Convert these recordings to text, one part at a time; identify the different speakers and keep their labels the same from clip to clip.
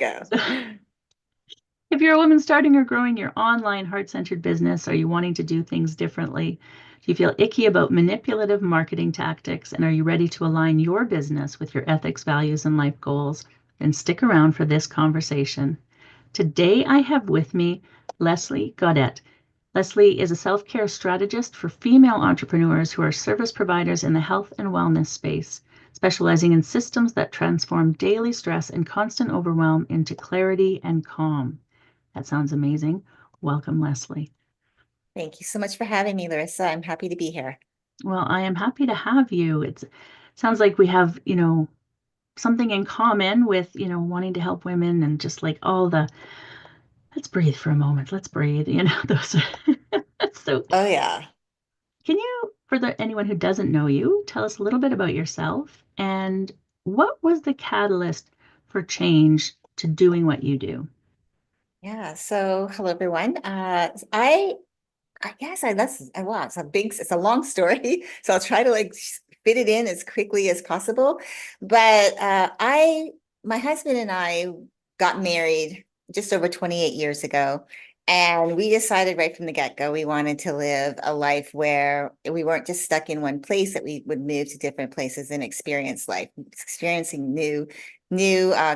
Speaker 1: Go.
Speaker 2: So, if you're a woman starting or growing your online heart-centered business, are you wanting to do things differently? Do you feel icky about manipulative marketing tactics? And are you ready to align your business with your ethics, values, and life goals? Then stick around for this conversation. Today, I have with me Leslie Gaudet. Leslie is a self-care strategist for female entrepreneurs who are service providers in the health and wellness space, specializing in systems that transform daily stress and constant overwhelm into clarity and calm. That sounds amazing. Welcome, Leslie.
Speaker 1: Thank you so much for having me, Larissa. I'm happy to be here.
Speaker 2: Well, I am happy to have you. It sounds like we have, something in common with, wanting to help women and just like all the, let's breathe for a moment. Let's breathe, those. So,
Speaker 1: Oh, yeah.
Speaker 2: can you, for anyone who doesn't know you, tell us a little bit about yourself and what was the catalyst for change to doing what you do?
Speaker 1: Yeah. So, hello, everyone. I guess well, it's a long story. So I'll try to like fit it in as quickly as possible. But my husband and I got married just over 28 years ago. And we decided right from the get-go, we wanted to live a life where we weren't just stuck in one place, that we would move to different places and experience life, experiencing new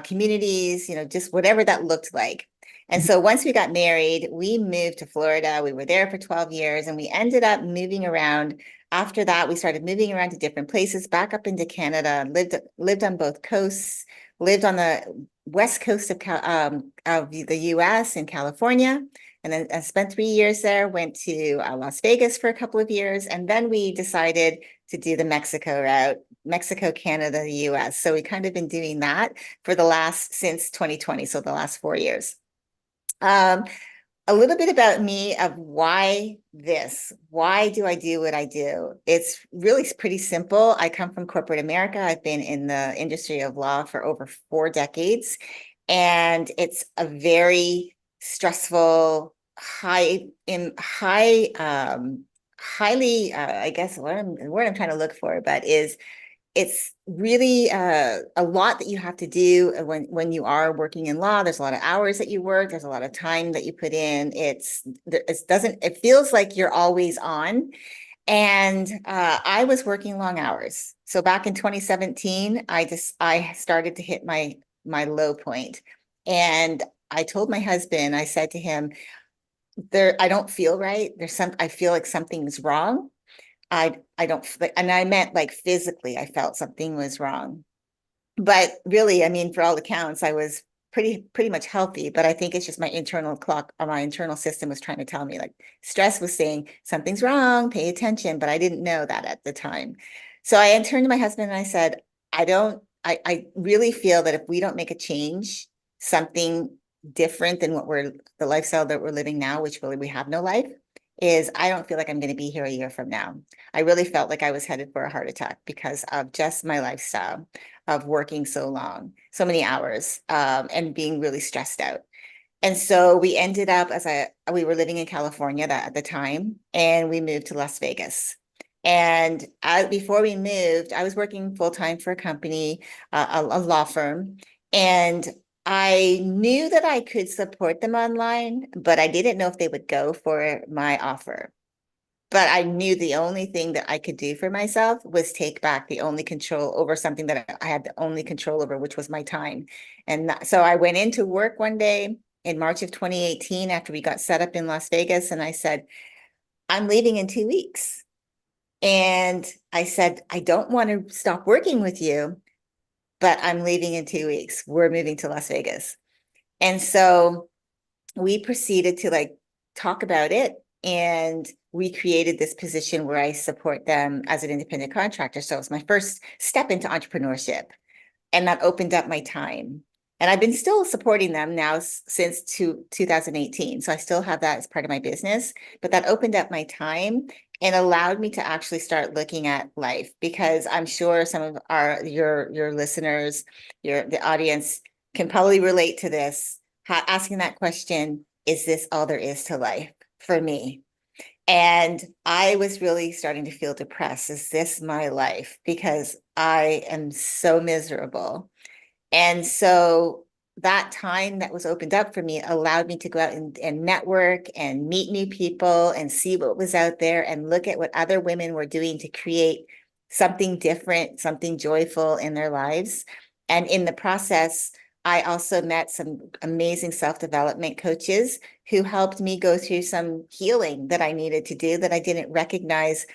Speaker 1: communities, just whatever that looked like. And so once we got married, we moved to Florida. We were there for 12 years and we ended up moving around. After that, we started moving around to different places, back up into Canada, lived on both coasts, lived on the west coast of the US in California. And then I spent 3 years there, went to Las Vegas for a couple of years. And then we decided to do the Mexico route, Mexico, Canada, the US. So we kind of been doing that for since 2020. So the last 4 years. Um, a little bit about me of why do I do what I do? It's really pretty simple. I come from corporate America. I've been in the industry of law for over 4 decades, and it's a very stressful, highly, I guess the word I'm trying to look for, but is it's really a lot that you have to do when you are working in law. There's a lot of hours that you work. There's a lot of time that you put in. It feels like you're always on. And I was working long hours. So back in 2017, I started to hit my low point. And I told my husband, I said to him, I don't feel right. I feel like something's wrong. I don't, and I meant like physically, I felt something was wrong. But really, I mean, for all accounts, I was pretty much healthy. But I think it's just my internal clock or my internal system was trying to tell me, like, stress was saying something's wrong, pay attention. But I didn't know that at the time. So I turned to my husband and I said, I really feel that if we don't make a change, something different than the lifestyle that we're living now, which really we have no life, is I don't feel like I'm going to be here a year from now. I really felt like I was headed for a heart attack because of just my lifestyle of working so long, so many hours, and being really stressed out. And so we ended up we were living in California at the time, and we moved to Las Vegas. And before we moved, I was working full time for a company, a law firm, and I knew that I could support them online, but I didn't know if they would go for my offer. But I knew the only thing that I could do for myself was take back the only control over something that I had the only control over, which was my time. And so I went into work one day in March of 2018 after we got set up in Las Vegas. And I said, I'm leaving in 2 weeks. And I said, I don't want to stop working with you, but I'm leaving in 2 weeks. We're moving to Las Vegas. And so we proceeded to like talk about it, and we created this position where I support them as an independent contractor. So it's my first step into entrepreneurship, and that opened up my time. And I've been still supporting them now since 2018. So I still have that as part of my business, but that opened up my time and allowed me to actually start looking at life, because I'm sure some of your listeners, the audience can probably relate to this, asking that question, is this all there is to life for me? And I was really starting to feel depressed. Is this my life? Because I am so miserable. And so that time that was opened up for me allowed me to go out and network and meet new people and see what was out there and look at what other women were doing to create something different, something joyful in their lives. And in the process, I also met some amazing self-development coaches who helped me go through some healing that I needed to do that I didn't recognize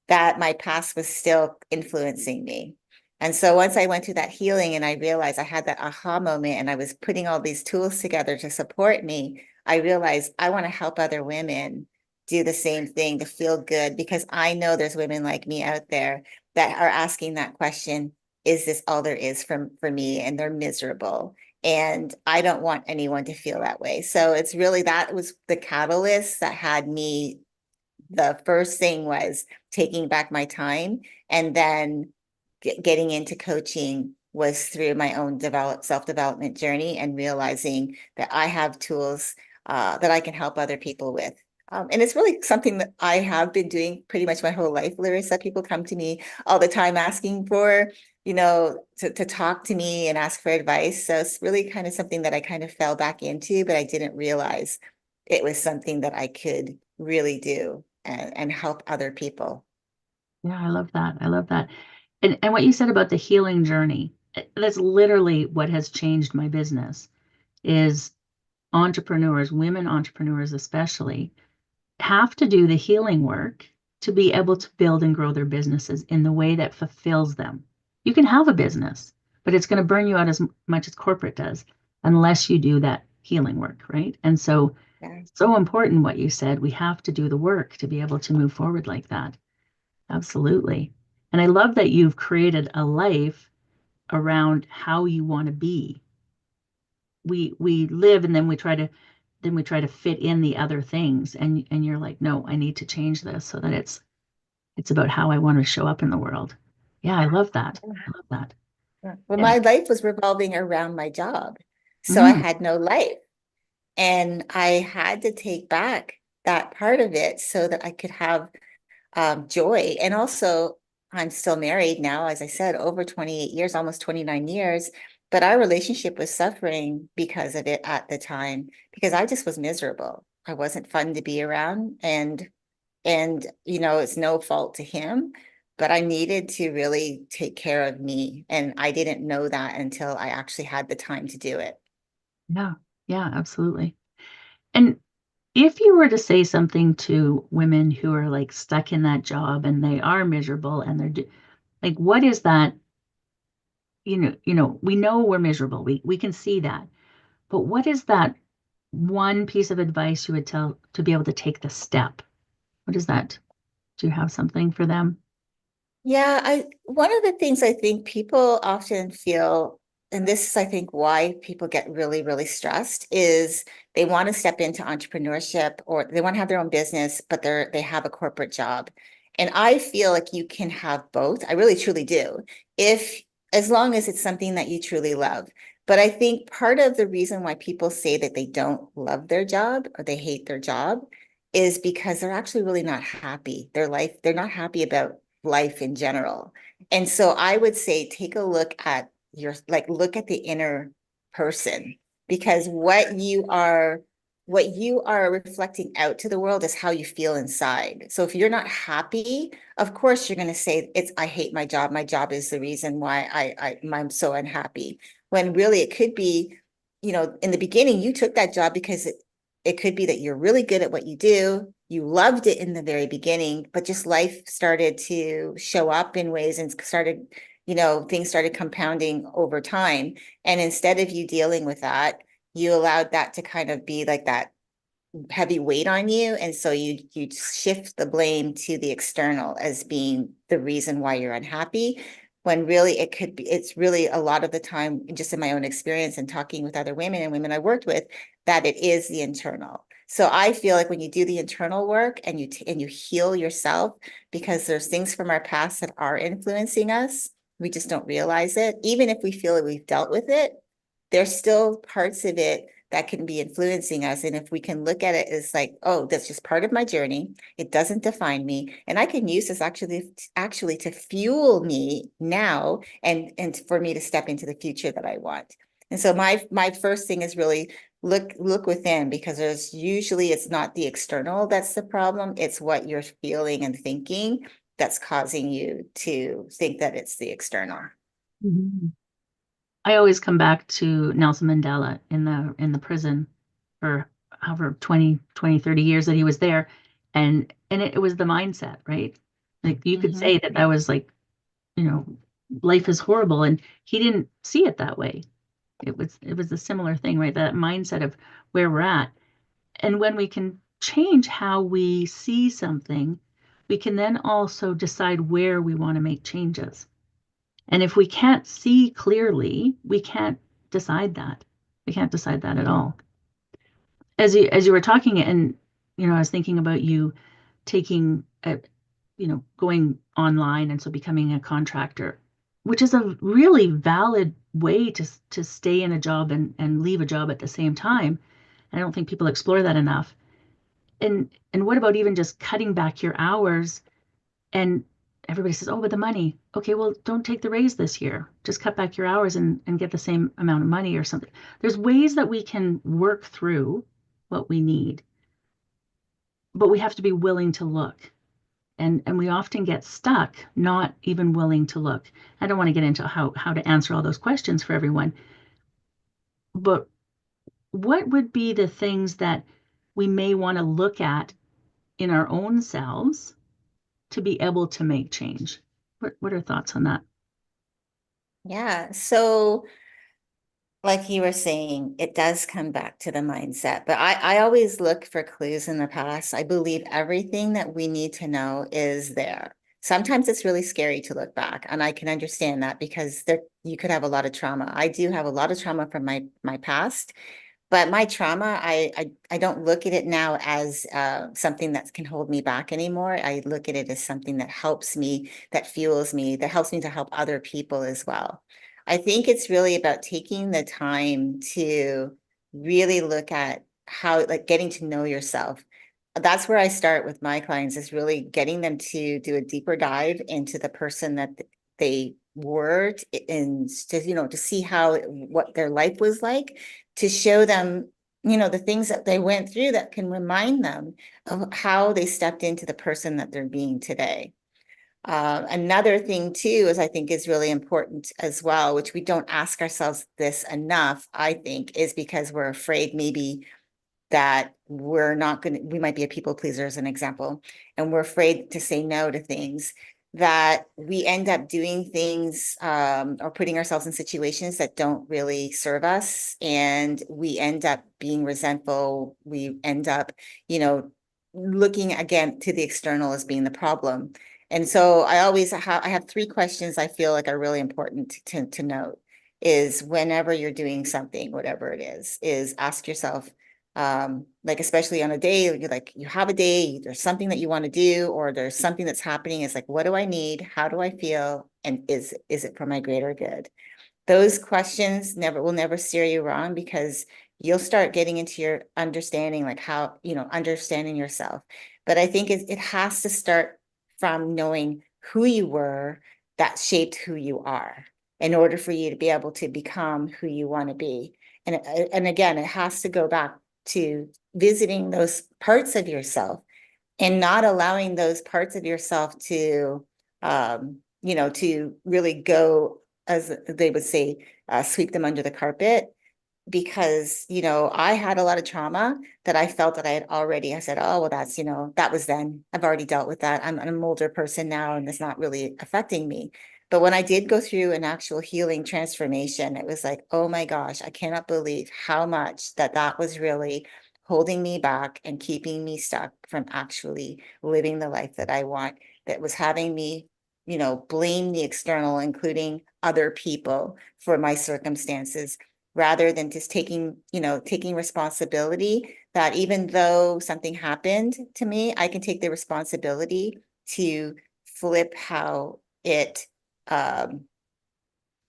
Speaker 1: that my past was still influencing me. And so once I went through that healing and I realized I had that aha moment and I was putting all these tools together to support me, I realized I want to help other women do the same thing to feel good because I know there's women like me out there that are asking that question, is this all there is for me? And they're miserable. And I don't want anyone to feel that way. So it's really that was the catalyst that had me. The first thing was taking back my time, and then getting into coaching was through my own self-development journey and realizing that I have tools that I can help other people with. And it's really something that I have been doing pretty much my whole life, Larissa. People come to me all the time asking for, to talk to me and ask for advice. So it's really kind of something that I kind of fell back into, but I didn't realize it was something that I could really do and help other people.
Speaker 2: Yeah, I love that. I love that. And what you said about the healing journey, that's literally what has changed my business is entrepreneurs, women entrepreneurs especially, have to do the healing work to be able to build and grow their businesses in the way that fulfills them. You can have a business, but it's going to burn you out as much as corporate does unless you do that healing work, right? And so,
Speaker 1: Yeah.
Speaker 2: so important what you said. We have to do the work to be able to move forward like that. Absolutely. And I love that you've created a life around how you want to be. We live and then we try to fit in the other things and you're like, no, I need to change this so that it's about how I want to show up in the world. Yeah, I love that. I love that.
Speaker 1: Well,
Speaker 2: Yeah.
Speaker 1: my life was revolving around my job. So I
Speaker 2: Mm,
Speaker 1: had no life. And I had to take back that part of it so that I could have joy. And also, I'm still married now, as I said, over 28 years, almost 29 years. But our relationship was suffering because of it at the time, because I just was miserable. I wasn't fun to be around. And it's no fault to him, but I needed to really take care of me. And I didn't know that until I actually had the time to do it.
Speaker 2: yeah. Yeah, absolutely. And if you were to say something to women who are like stuck in that job and they are miserable and like, what is that? We know we're miserable. We can see that. But what is that one piece of advice you would tell to be able to take the step? What is that? Do you have something for them?
Speaker 1: Yeah, I one of the things I think people often feel, and this is I think why people get really, really stressed, is they want to step into entrepreneurship or they want to have their own business, but they have a corporate job. And I feel like you can have both. I really truly do. If as long as it's something that you truly love. But I think part of the reason why people say that they don't love their job or they hate their job is because they're actually really not happy. They're not happy about life in general. And so I would say take a look at look at the inner person because what you are reflecting out to the world is how you feel inside. So if you're not happy, of course you're going to say it's I hate my job. My job is the reason why I'm so unhappy. When really it could be, in the beginning you took that job because it could be that you're really good at what you do. You loved it in the very beginning, but just life started to show up in ways and things started compounding over time. And instead of you dealing with that, you allowed that to kind of be like that heavy weight on you. And so you shift the blame to the external as being the reason why you're unhappy. When really it's really a lot of the time, just in my own experience and talking with other women and women I worked with, that it is the internal. So I feel like when you do the internal work and you heal yourself, because there's things from our past that are influencing us, we just don't realize it. Even if we feel that we've dealt with it, there's still parts of it that can be influencing us. And if we can look at it as like, oh, that's just part of my journey. It doesn't define me. And I can use this actually to fuel me now and for me to step into the future that I want. And so my first thing is really look within, because there's usually it's not the external that's the problem, it's what you're feeling and thinking that's causing you to think that it's the external.
Speaker 2: Mhm. I always come back to Nelson Mandela in the prison for however 30 years that he was there. And it was the mindset, right? Like you could
Speaker 1: Mhm.
Speaker 2: say that that was like, you know, life is horrible, and he didn't see it that way. It was a similar thing, right? That mindset of where we're at. And when we can change how we see something, we can then also decide where we want to make changes. And if we can't see clearly, we can't decide that. We can't decide that at all. As you were talking, and I was thinking about you taking a, going online, and so becoming a contractor, which is a really valid way to stay in a job and leave a job at the same time. And I don't think people explore that enough. And what about even just cutting back your hours? And everybody says, oh, but the money. Okay, well, don't take the raise this year. Just cut back your hours and get the same amount of money or something. There's ways that we can work through what we need, but we have to be willing to look. And we often get stuck not even willing to look. I don't want to get into how to answer all those questions for everyone, but what would be the things that we may want to look at in our own selves to be able to make change? What are thoughts on that?
Speaker 1: Yeah. So like you were saying, it does come back to the mindset, but I always look for clues in the past. I believe everything that we need to know is there. Sometimes it's really scary to look back, and I can understand that because there you could have a lot of trauma. I do have a lot of trauma from my past, but my trauma, I don't look at it now as something that can hold me back anymore. I look at it as something that helps me, that fuels me, that helps me to help other people as well. I think it's really about taking the time to really look at how, like getting to know yourself. That's where I start with my clients, is really getting them to do a deeper dive into the person that they were, and to, to see how, what their life was like, to show them, the things that they went through that can remind them of how they stepped into the person that they're being today. Another thing too is I think is really important as well, which we don't ask ourselves this enough, I think, is because we're afraid maybe that we're not going to, we might be a people pleaser as an example, and we're afraid to say no to things, that we end up doing things or putting ourselves in situations that don't really serve us. And we end up being resentful. We end up, you know, looking again to the external as being the problem. And so I have three questions I feel like are really important to note, is whenever you're doing something, whatever it is ask yourself, like especially on a day, you like you have a day, there's something that you want to do, or there's something that's happening. It's like, what do I need? How do I feel? And is it for my greater good? Those questions will never steer you wrong, because you'll start getting into your understanding, like how, understanding yourself. But I think it has to start from knowing who you were that shaped who you are, in order for you to be able to become who you want to be. And again, it has to go back to visiting those parts of yourself, and not allowing those parts of yourself to, to really go, as they would say, sweep them under the carpet. Because, I had a lot of trauma that I felt that I said, oh, well, that's, that was then. I've already dealt with that. I'm an older person now, and it's not really affecting me. But when I did go through an actual healing transformation, it was like, oh my gosh, I cannot believe how much that was really holding me back and keeping me stuck from actually living the life that I want, that was having me, blame the external, including other people, for my circumstances, rather than just taking responsibility, that even though something happened to me, I can take the responsibility to flip how it um,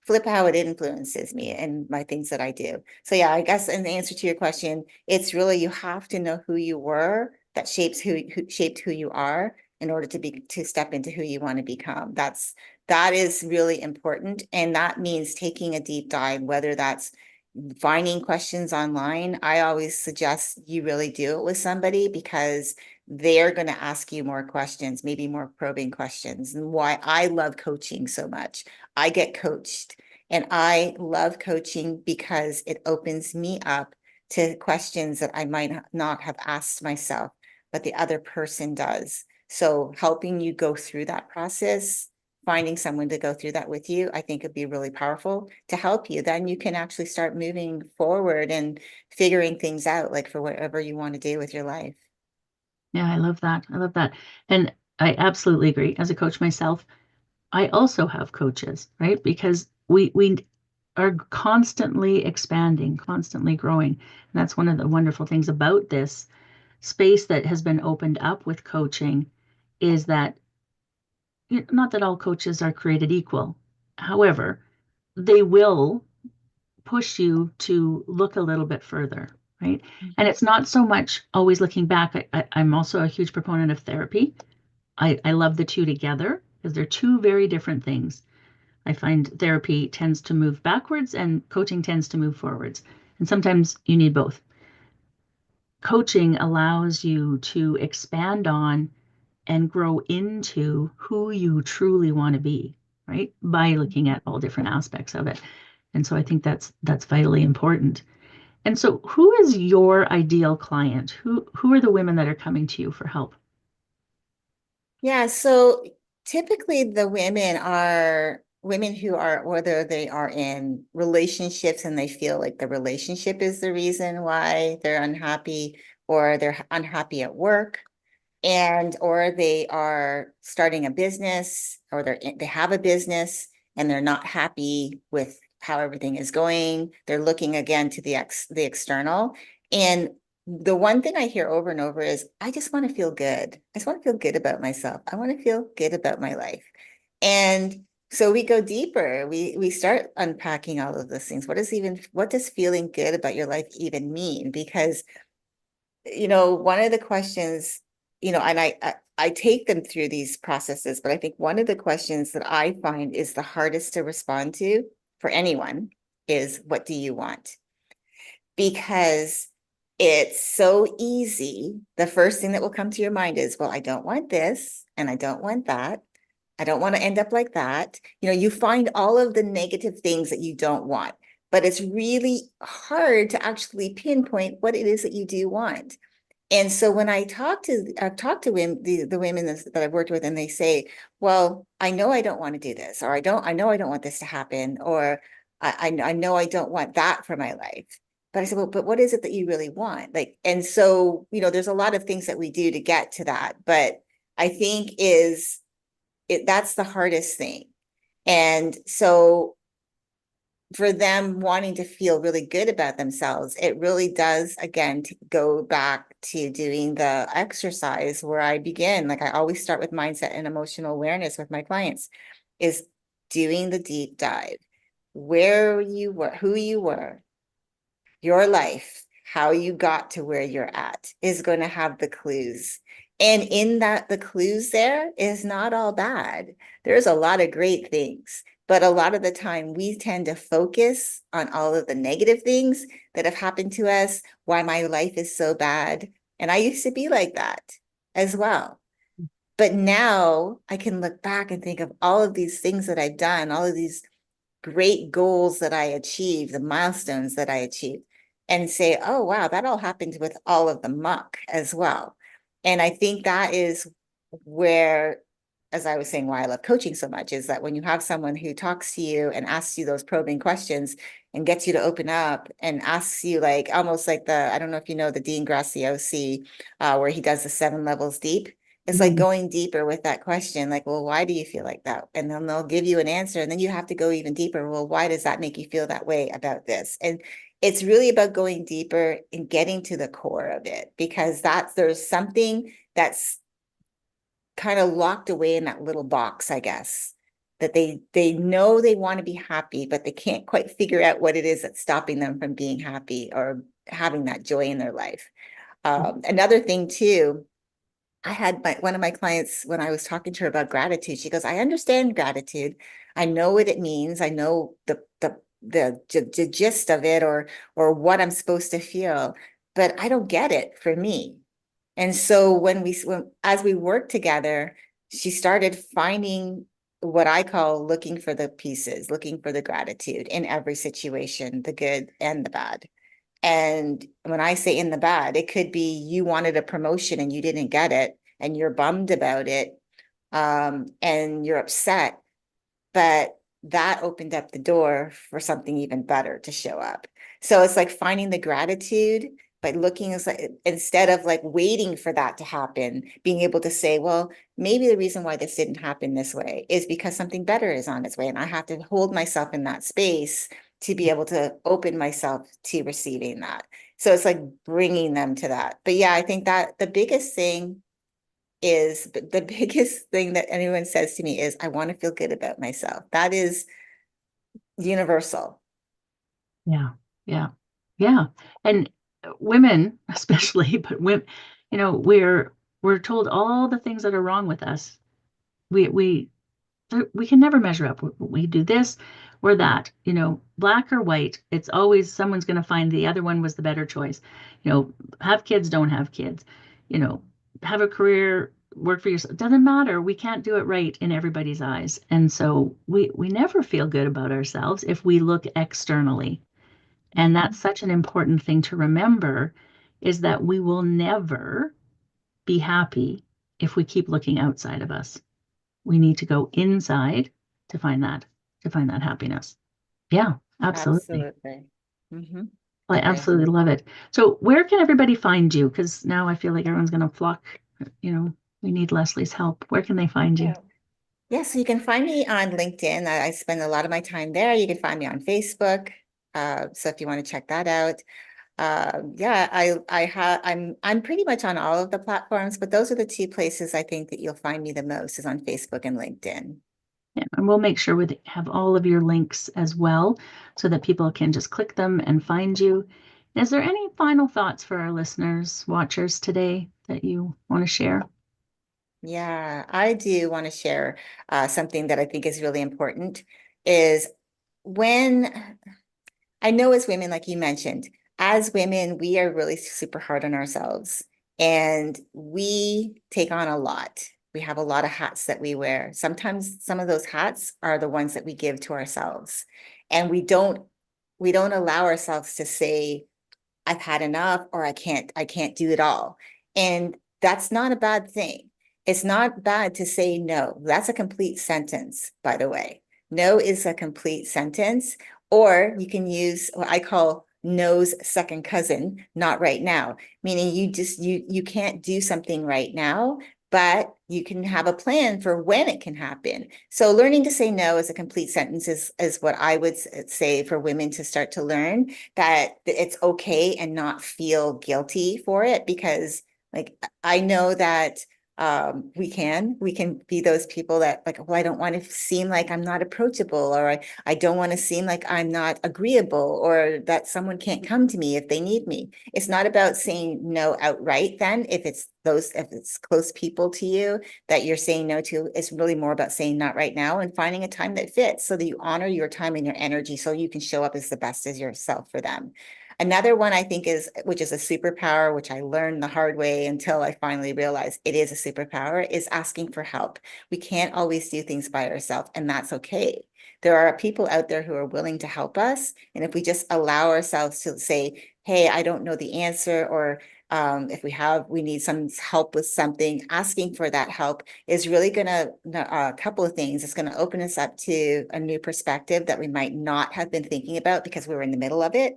Speaker 1: flip how it influences me and my things that I do. So yeah, I guess in the answer to your question, it's really, you have to know who you were, that who shaped who you are, in order to step into who you want to become. That is really important. And that means taking a deep dive, whether that's, finding questions online, I always suggest you really do it with somebody because they're going to ask you more questions, maybe more probing questions. And why I love coaching so much. I get coached and I love coaching because it opens me up to questions that I might not have asked myself, but the other person does. So helping you go through that process, finding someone to go through that with you, I think would be really powerful to help you. Then you can actually start moving forward and figuring things out, like for whatever you want to do with your life.
Speaker 2: Yeah, I love that. I love that. And I absolutely agree. As a coach myself, I also have coaches, right? Because we are constantly expanding, constantly growing. And that's one of the wonderful things about this space that has been opened up with coaching is that not that all coaches are created equal. However, they will push you to look a little bit further, right? And it's not so much always looking back. I'm also a huge proponent of therapy. I love the two together because they're two very different things. I find therapy tends to move backwards and coaching tends to move forwards. And sometimes you need both. Coaching allows you to expand on and grow into who you truly want to be, right? By looking at all different aspects of it. And so I think that's vitally important. And so who is your ideal client? Who are the women that are coming to you for help?
Speaker 1: Yeah, so typically the women are women who are, whether they are in relationships and they feel like the relationship is the reason why they're unhappy, or they're unhappy at work, and or they are starting a business, or they have a business and they're not happy with how everything is going. They're looking again to the external. And the one thing I hear over and over is, I just want to feel good. I just want to feel good about myself. I want to feel good about my life. And so we go deeper. We start unpacking all of those things. What does feeling good about your life even mean? Because one of the questions, and I take them through these processes, but I think one of the questions that I find is the hardest to respond to for anyone is, what do you want? Because it's so easy. The first thing that will come to your mind is, well, I don't want this and I don't want that. I don't want to end up like that. You find all of the negative things that you don't want, but it's really hard to actually pinpoint what it is that you do want. And so when I've talked to women, the women that I've worked with, and they say, well, I know I don't want to do this, or I know I don't want this to happen, or I know I don't want that for my life. But I said, well, but what is it that you really want? Like, and so, there's a lot of things that we do to get to that. But I think that's the hardest thing. And so for them wanting to feel really good about themselves, it really does, again, to go back to doing the exercise where I begin. Like I always start with mindset and emotional awareness with my clients, is doing the deep dive, where you were, who you were, your life, how you got to where you're at is going to have the clues. And in that, the clues there is not all bad. There's a lot of great things, but a lot of the time we tend to focus on all of the negative things that have happened to us, why my life is so bad. And I used to be like that as well. But now I can look back and think of all of these things that I've done, all of these great goals that I achieved, the milestones that I achieved, and say, oh, wow, that all happened with all of the muck as well. And I think that is where, as I was saying, why I love coaching so much is that when you have someone who talks to you and asks you those probing questions and gets you to open up and asks you, like almost like I don't know if you know the Dean Graziosi, where he does the 7 levels deep. It's like
Speaker 2: Mhm.
Speaker 1: going deeper with that question, like, well, why do you feel like that? And then they'll give you an answer, and then you have to go even deeper. Well, why does that make you feel that way about this? And it's really about going deeper and getting to the core of it, because there's something that's kind of locked away in that little box, I guess, that they know they want to be happy, but they can't quite figure out what it is that's stopping them from being happy or having that joy in their life. Another thing too, I had one of my clients, when I was talking to her about gratitude, she goes, I understand gratitude. I know what it means. I know the gist of it, or what I'm supposed to feel, but I don't get it for me. And so as we worked together, she started finding what I call looking for the pieces, looking for the gratitude in every situation, the good and the bad. And when I say in the bad, it could be you wanted a promotion and you didn't get it, and you're bummed about it, and you're upset, but that opened up the door for something even better to show up. So it's like finding the gratitude, but looking as like, instead of like waiting for that to happen, being able to say, well, maybe the reason why this didn't happen this way is because something better is on its way. And I have to hold myself in that space to be able to open myself to receiving that. So it's like bringing them to that. But yeah, I think that the biggest thing is the biggest thing that anyone says to me is, I want to feel good about myself. That is universal.
Speaker 2: Yeah, yeah, yeah. And women, especially, but women, we're told all the things that are wrong with us. We we can never measure up. We do this or that, black or white. It's always someone's going to find the other one was the better choice. Have kids, don't have kids, you know, have a career, work for yourself. It doesn't matter. We can't do it right in everybody's eyes. And so we never feel good about ourselves if we look externally. And that's such an important thing to remember is that we will never be happy if we keep looking outside of us. We need to go inside to find that happiness. Yeah, absolutely.
Speaker 1: Absolutely. Hmm.
Speaker 2: I
Speaker 1: Agree.
Speaker 2: absolutely love it. So where can everybody find you? Because now I feel like everyone's going to flock, you know, we need Leslie's help. Where can they find you?
Speaker 1: Yeah. Yeah, so you can find me on LinkedIn. I spend a lot of my time there. You can find me on Facebook. So if you want to check that out. Yeah, I'm pretty much on all of the platforms, but those are the two places I think that you'll find me the most is on Facebook and LinkedIn.
Speaker 2: Yeah, and we'll make sure we have all of your links as well so that people can just click them and find you. Is there any final thoughts for our listeners, watchers today that you want to share?
Speaker 1: Yeah, I do want to share something that I think is really important is when I know as women, like you mentioned, as women, we are really super hard on ourselves and we take on a lot. We have a lot of hats that we wear. Sometimes some of those hats are the ones that we give to ourselves. And we don't allow ourselves to say, I've had enough or I can't do it all. And that's not a bad thing. It's not bad to say no. That's a complete sentence, by the way. No is a complete sentence, or you can use what I call no's second cousin, not right now, meaning you can't do something right now, but you can have a plan for when it can happen. So learning to say no as a complete sentence is what I would say for women to start to learn that it's okay and not feel guilty for it because like I know that we can be those people that like, well, I don't want to seem like I'm not approachable, or I don't want to seem like I'm not agreeable, or that someone can't come to me if they need me. It's not about saying no outright then if it's close people to you that you're saying no to. It's really more about saying not right now and finding a time that fits so that you honor your time and your energy so you can show up as the best as yourself for them. Another one I think which is a superpower, which I learned the hard way until I finally realized it is a superpower, is asking for help. We can't always do things by ourselves, and that's okay. There are people out there who are willing to help us. And if we just allow ourselves to say, hey, I don't know the answer, or if we need some help with something, asking for that help is really going to, a couple of things. It's going to open us up to a new perspective that we might not have been thinking about because we were in the middle of it.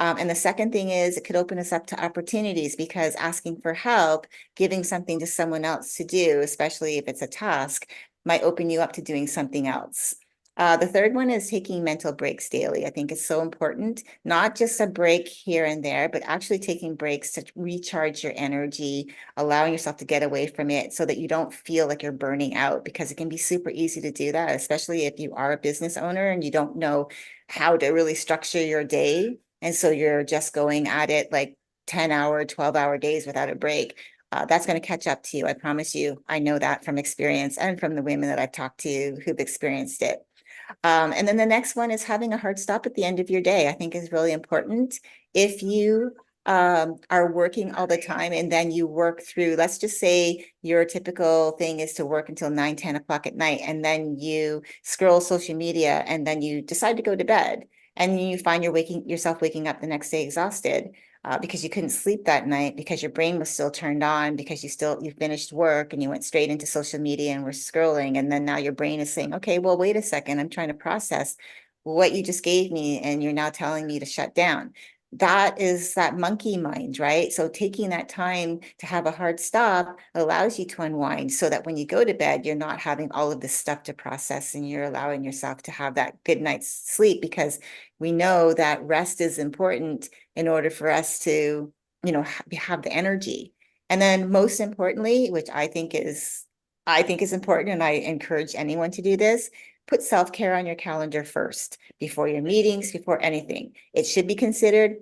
Speaker 1: And the second thing is it could open us up to opportunities because asking for help, giving something to someone else to do, especially if it's a task, might open you up to doing something else. The third one is taking mental breaks daily. I think it's so important, not just a break here and there, but actually taking breaks to recharge your energy, allowing yourself to get away from it so that you don't feel like you're burning out because it can be super easy to do that, especially if you are a business owner and you don't know how to really structure your day. And so you're just going at it like 10-hour, 12-hour days without a break. That's going to catch up to you. I promise you. I know that from experience and from the women that I've talked to who've experienced it. And then the next one is having a hard stop at the end of your day, I think is really important. If you are working all the time and then you work through, let's just say your typical thing is to work until 9, 10 o'clock at night, and then you scroll social media and then you decide to go to bed and you find yourself waking up the next day exhausted because you couldn't sleep that night because your brain was still turned on because you finished work and you went straight into social media and were scrolling, and then now your brain is saying, okay, well, wait a second, I'm trying to process what you just gave me and you're now telling me to shut down. That is that monkey mind, right? So taking that time to have a hard stop allows you to unwind so that when you go to bed, you're not having all of this stuff to process and you're allowing yourself to have that good night's sleep, because we know that rest is important in order for us to, have the energy. And then most importantly, which I think is important, and I encourage anyone to do this, put self-care on your calendar first, before your meetings, before anything. It should be considered,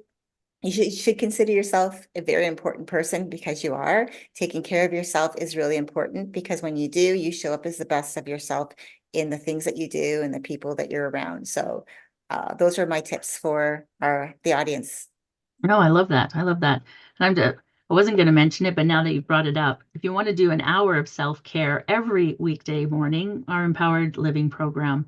Speaker 1: you should consider yourself a very important person, because you are. Taking care of yourself is really important, because when you do, you show up as the best of yourself in the things that you do and the people that you're around. So those are my tips for the audience.
Speaker 2: No, I love that. I love that. And I wasn't going to mention it, but now that you've brought it up, if you want to do an hour of self-care every weekday morning, our Empowered Living program,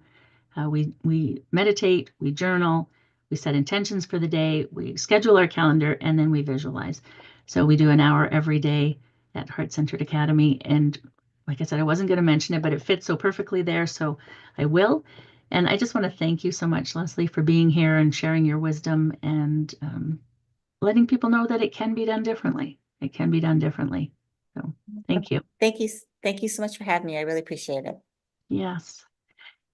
Speaker 2: we meditate, we journal, we set intentions for the day, we schedule our calendar, and then we visualize. So we do an hour every day at Heart Centered Academy. And like I said, I wasn't going to mention it, but it fits so perfectly there. So I will. And I just want to thank you so much, Leslie, for being here and sharing your wisdom and letting people know that it can be done differently. It can be done differently. So thank you.
Speaker 1: Thank you. Thank you so much for having me. I really appreciate it.
Speaker 2: Yes.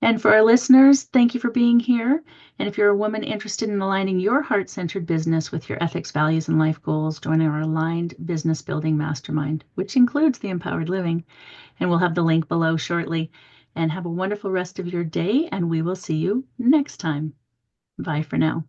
Speaker 2: And for our listeners, thank you for being here. And if you're a woman interested in aligning your heart-centered business with your ethics, values, and life goals, join our aligned business building mastermind, which includes the Empowered Living. And we'll have the link below shortly. And have a wonderful rest of your day, and we will see you next time. Bye for now.